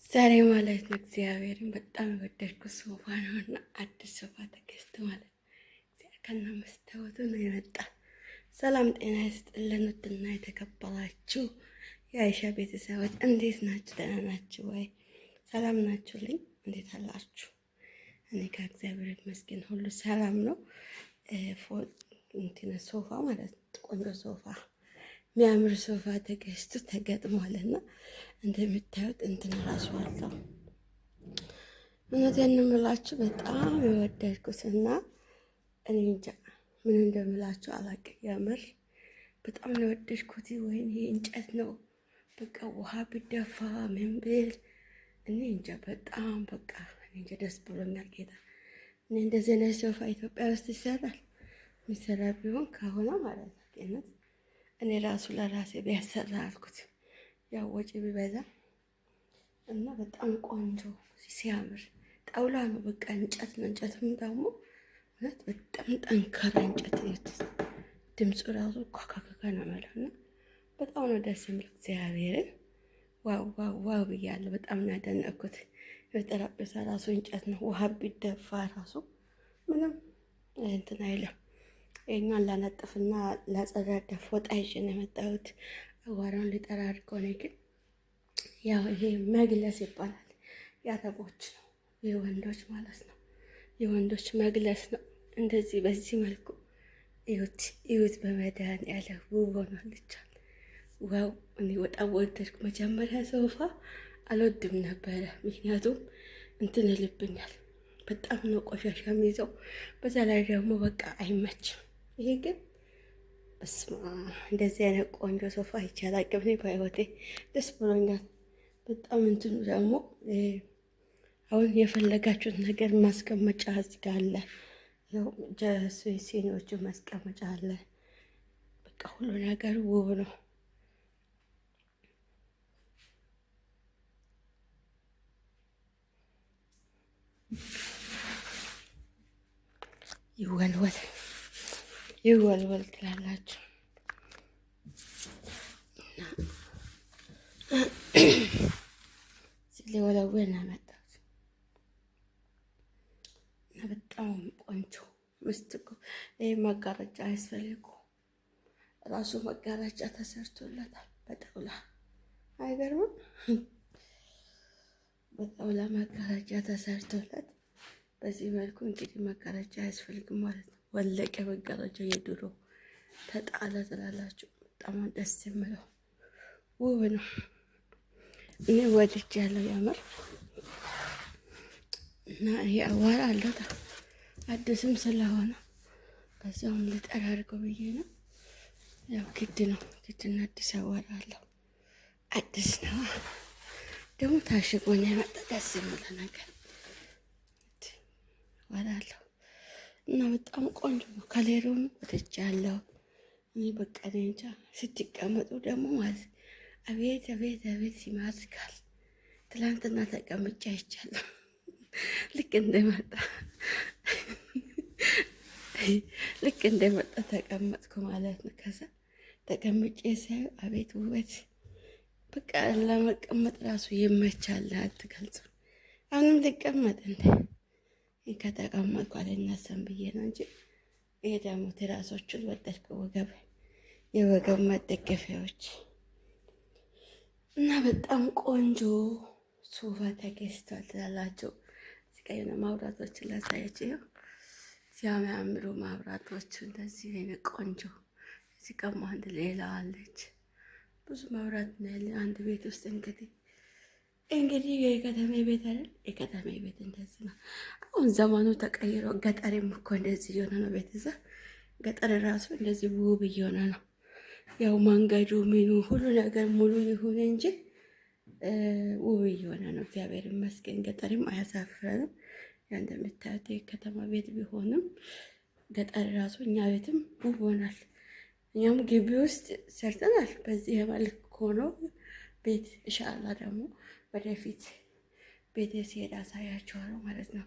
ዛሬ ማለት ነው እግዚአብሔርን በጣም የወደድኩት ሶፋ ነውና አዲስ ሶፋ ተገዝቶ ማለት ከና መስታወቱ ነው የመጣ። ሰላም ጤና ይስጥልን ውድና የተከበራችሁ የአይሻ ቤተሰቦች እንዴት ናችሁ? ደህና ናችሁ ወይ? ሰላም ናችሁልኝ? እንዴት አላችሁ? እኔ ከእግዚአብሔር ይመስገን ሁሉ ሰላም ነው። ሶፋ ማለት ነው ቆንጆ ሶፋ የሚያምር ሶፋ ተገዝቶ ተገጥሟልና እንደምታዩት እንትን ራሱ አለው። እውነቴን ነው የምላችሁ በጣም የወደድኩትና እኔ እንጃ ምን እንደምላችሁ አላውቅም። የምር በጣም ነው የወደድኩት። ወይኔ ይሄ እንጨት ነው በቃ ውሃ ቢደፋ ምን ብል እኔ እንጃ በጣም በቃ እኔ እንጃ ደስ ብሎኛል። ጌታ እኔ እንደዚህ አይነት ሶፋ ኢትዮጵያ ውስጥ ይሰራል የሚሰራ ቢሆን ከሆነ ማለት ነው እኔ ራሱ ለራሴ ቢያሰራ አልኩት። ያው ወጪ ቢበዛ እና በጣም ቆንጆ ሲያምር ጣውላ ነው በቃ እንጨት ነው። እንጨትም ደግሞ ማለት በጣም ጠንካራ እንጨት ነው። ድምፁ ራሱ ኳካካካ ነው ማለት ነው። በጣም ነው ደስ የሚል። እግዚአብሔርን ዋው ዋው ዋው ብያለሁ። በጣም ነው ያደነቅኩት። የጠረጴዛ ራሱ እንጨት ነው። ውሃ ቢደፋ ራሱ ምንም እንትን አይልም። እኛን ላነጥፍና ላጸዳዳ ፎጣ ይዤ ነው የመጣሁት። አዋራውን ሊጠራርገው ነው። ግን ያው ይሄ መግለስ ይባላል። የአረቦች ነው የወንዶች ማለት ነው። የወንዶች መግለስ ነው። እንደዚህ በዚህ መልኩ እዩት እዩት። በመድኃኒዓለም ውብ ሆኗልቻል። ዋው እኔ በጣም ወደድኩ። መጀመሪያ ሶፋ አልወድም ነበረ፣ ምክንያቱም እንትን ይልብኛል። በጣም ነው ቆሻሻ የሚይዘው። በዛ ላይ ደግሞ በቃ አይመችም። ይሄ ግን በስማ እንደዚህ አይነት ቆንጆ ሶፋ ይቻላል። ቅብኔ በህይወቴ ደስ ብሎኛል በጣም። እንትኑ ደግሞ አሁን የፈለጋችሁት ነገር ማስቀመጫ እዚህ ጋር አለ። ያው ሲኒዎቹ ማስቀመጫ አለ። በቃ ሁሉ ነገር ውብ ነው። ይወልወል ይወልወል ትላላችሁ። ሲወለወል ነው መጣሁት እና በጣም ቆንጆ ምስትቆ። ይሄ መጋረጃ አያስፈልጉ ራሱ መጋረጃ ተሰርቶለታል በጣውላ። አይገርምም? በጣውላ መጋረጃ ተሰርቶለት በዚህ መልኩ እንግዲህ መጋረጃ አያስፈልግም ማለት ነው። ወለቀ መጋረጃ የድሮ ተጣለ ትላላችሁ። በጣም ደስ የሚለው ውብ ነው። እኔ ወድጃለሁ ያምር እና ይሄ አዋራ አለው አዲስም ስለሆነ በዛውም ልጠራርገው ብዬ ነው። ያው ግድ ነው ግድና አዲስ አዋራ አለው። አዲስ ነው ደግሞ ታሽጎ ነው የመጣ ደስ የሚለው ነገር አዋራለሁ እና በጣም ቆንጆ ነው። ከሌሮኑ ወድጃለሁ እኔ በቃ እንጃ። ስትቀመጡ ደግሞ ማለት አቤት አቤት አቤት ይማርካል። ትላንትና ተቀምጬ አይቻለሁ። ልክ እንደመጣ ተቀመጥኩ ማለት ነው። ከዛ ተቀምጬ ሳይ አቤት ውበት በቃ ለመቀመጥ ራሱ ይመቻል። አትገልጹ። አሁንም ልቀመጥ እንደ ከተቀመጥኩ አልነሳም ብዬ ነው እንጂ ይሄ ደግሞ ትራሶቹን ወደድኩ። የወገብ መደገፊያዎች እና በጣም ቆንጆ ሶፋ ተገዝቷል ትላላችሁ። እዚህ ጋ የሆነ ማብራቶችን ላሳያችሁ። ሲያምሩ ማብራቶች እንደዚህ አይነት ቆንጆ። እዚህ ጋ አንድ ሌላ አለች። ብዙ መብራት ነው ያለ አንድ ቤት ውስጥ። እንግዲህ የከተሜ ቤት አይደል? የከተሜ ቤት እንደዚህ ነው። አሁን ዘመኑ ተቀይሮ ገጠሬም እኮ እንደዚህ እየሆነ ነው። ቤተሰብ ገጠር ራሱ እንደዚህ ውብ እየሆነ ነው። ያው መንገዱ ምኑ ሁሉ ነገር ሙሉ ይሁን እንጂ ውብ እየሆነ ነው። እግዚአብሔር ይመስገን። ገጠርም አያሳፍረንም። ያ እንደምታዩት የከተማ ቤት ቢሆንም ገጠር ራሱ እኛ ቤትም ውብ ሆናል። እኛም ግቢ ውስጥ ሰርተናል። በዚህ መልክ ሆኖ ቤት ኢንሻአላህ ደግሞ ወደፊት ቤቴ ሲሄድ አሳያችኋለሁ ማለት ነው።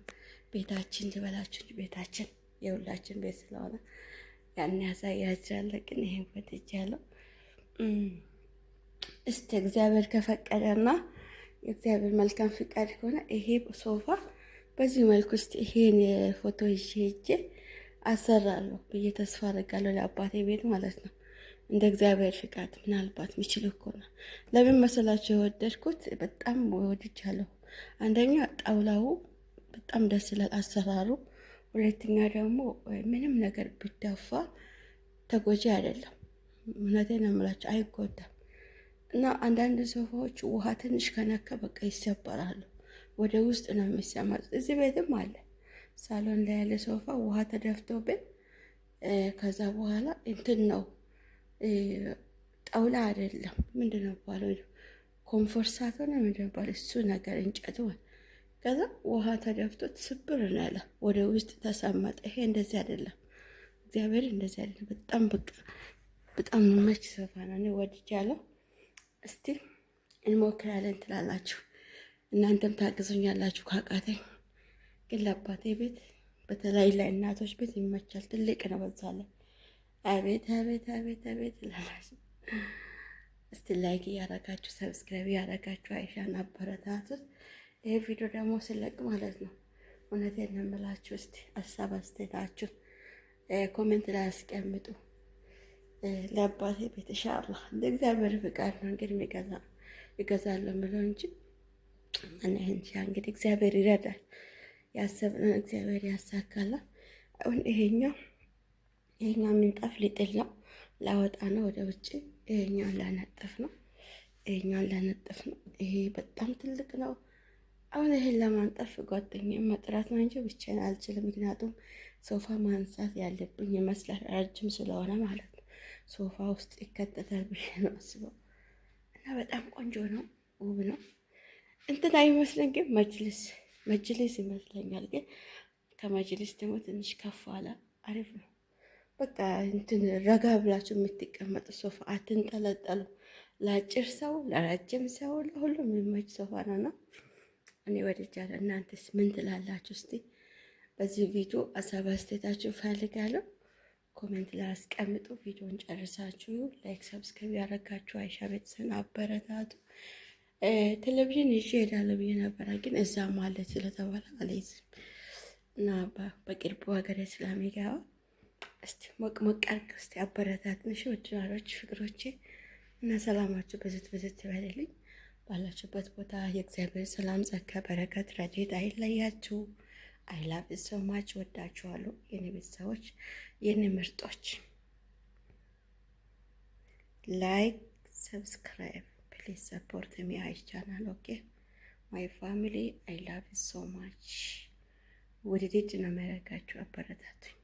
ቤታችን ልበላችሁ ቤታችን የሁላችን ቤት ስለሆነ ያን ያሳያችኋለሁ። ግን ይሄን ወጥቻለሁ። እስቲ እግዚአብሔር ከፈቀደና የእግዚአብሔር መልካም ፍቃድ ከሆነ ይሄ ሶፋ በዚህ መልኩ ውስጥ ይሄን ፎቶ ይዤ ሄጄ አሰራለሁ ብዬ ተስፋ አደርጋለሁ፣ ለአባቴ ቤት ማለት ነው። እንደ እግዚአብሔር ፍቃድ ምናልባት የሚችል እኮ ነው። ለምን መሰላቸው የወደድኩት? በጣም ወድጃለሁ። አንደኛ ጣውላው በጣም ደስ ይላል አሰራሩ። ሁለተኛ ደግሞ ምንም ነገር ቢደፋ ተጎጂ አይደለም። እውነቴን ነው የምላቸው፣ አይጎዳም። እና አንዳንድ ሶፋዎች ውሃ ትንሽ ከነካ በቃ ይሰበራሉ፣ ወደ ውስጥ ነው የሚሰማሩት። እዚህ ቤትም አለ ሳሎን ላይ ያለ ሶፋ ውሃ ተደፍቶብን ከዛ በኋላ እንትን ነው ጣውላ አይደለም፣ ምንድን ነው ባለው ኮንፎርሳቶ ነው ምንድን ነው ባለው እሱ ነገር እንጨቱ። ከዛ ውሃ ተደፍቶት ስብር ነው ያለ፣ ወደ ውስጥ ተሰመጠ። ይሄ እንደዚህ አይደለም፣ እግዚአብሔር እንደዚህ አይደለም። በጣም በቃ በጣም የሚመች ሶፋ ነው። እኔ ወድጃለሁ። እስቲ እንሞክራለን ትላላችሁ፣ እናንተም ታግዙኛላችሁ ካቃተኝ። ግን ለአባቴ ቤት በተለይ ለእናቶች ቤት ይመቻል። ትልቅ ነው በዛ ላይ። አቤት አቤት አቤት አቤት ትላላችሁ። እስቲ ላይክ እያረጋችሁ ሰብስክራይብ እያረጋችሁ አይሻን አበረታቱት። ይሄ ቪዲዮ ደግሞ ስለቅ ማለት ነው፣ እውነቴን ነው የምላችሁ። እስቲ ሀሳብ አስተያየታችሁ ኮሜንት ላይ አስቀምጡ። ለአባቴ ቤት ኢንሻአላህ እንደ እግዚአብሔር ፍቃድ ነው እንግዲህ ይገዛለሁ የምለው እንጂ እኔ እንጃ። እንግዲህ እግዚአብሔር ይረዳል፣ ያሰብነውን እግዚአብሔር ያሳካላል። አሁን ይሄኛው ምንጣፍ ሊጥል ነው፣ ላወጣ ነው ወደ ውጭ። ይሄኛውን ላነጥፍ ነው፣ ይሄ በጣም ትልቅ ነው። አሁን ይሄን ለማንጠፍ ጓደኛዬን መጥራት ነው እንጂ ብቻዬን አልችልም። ምክንያቱም ሶፋ ማንሳት ያለብኝ ይመስላል፣ ረጅም ስለሆነ ማለት ነው። ሶፋ ውስጥ ይከተታል ብዬ ነው አስበው። እና በጣም ቆንጆ ነው፣ ውብ ነው። እንትን አይመስልም ግን መጅሊስ ይመስለኛል። ግን ከመጅሊስ ደግሞ ትንሽ ከፍ አለ፣ አሪፍ ነው። በቃ እንትን ረጋ ብላችሁ የምትቀመጡ ሶፋ፣ አትንጠለጠሉ። ለአጭር ሰው፣ ለረጅም ሰው፣ ለሁሉም የሚመች ሶፋ ነውና እኔ ወድጃለሁ። እናንተስ ምን ትላላችሁ? እስቲ በዚህ ቪዲዮ ሀሳብ አስተያየታችሁን ፈልጋለሁ። ኮሜንት ላይ አስቀምጡ። ቪዲዮን ጨርሳችሁ ላይክ፣ ሰብስክራይብ ያደረጋችሁ አይሻ ቤተሰብን አበረታቱ። ቴሌቪዥን ይዤ እሄዳለሁ ብዬ ነበረ፣ ግን እዛም አለ ስለተባለ አልይዝም እና በቅርቡ ሀገሬ ስለሚገባ እስቲ ሞቅ አድርግ፣ እስቲ አበረታቱን። እሺ ወድናሮች ፍቅሮቼ እና ሰላማችሁ በዝት ይበልልኝ። ባላችሁበት ቦታ የእግዚአብሔር ሰላም፣ ጸጋ፣ በረከት፣ ረድኤት አይለያችሁ። አይ ላቭ ዩ ሶ ማች። ወዳችኋለሁ የኔ ቤተሰቦች፣ የኔ ምርጦች። ላይክ ሰብስክራይብ ፕሊዝ ሰፖርት ሚ አይ ቻናል ኦኬ ማይ ፋሚሊ አይ ላቭ ዩ ሶ ማች። ውድድድ ነው የሚያደርጋችሁ፣ አበረታቱኝ።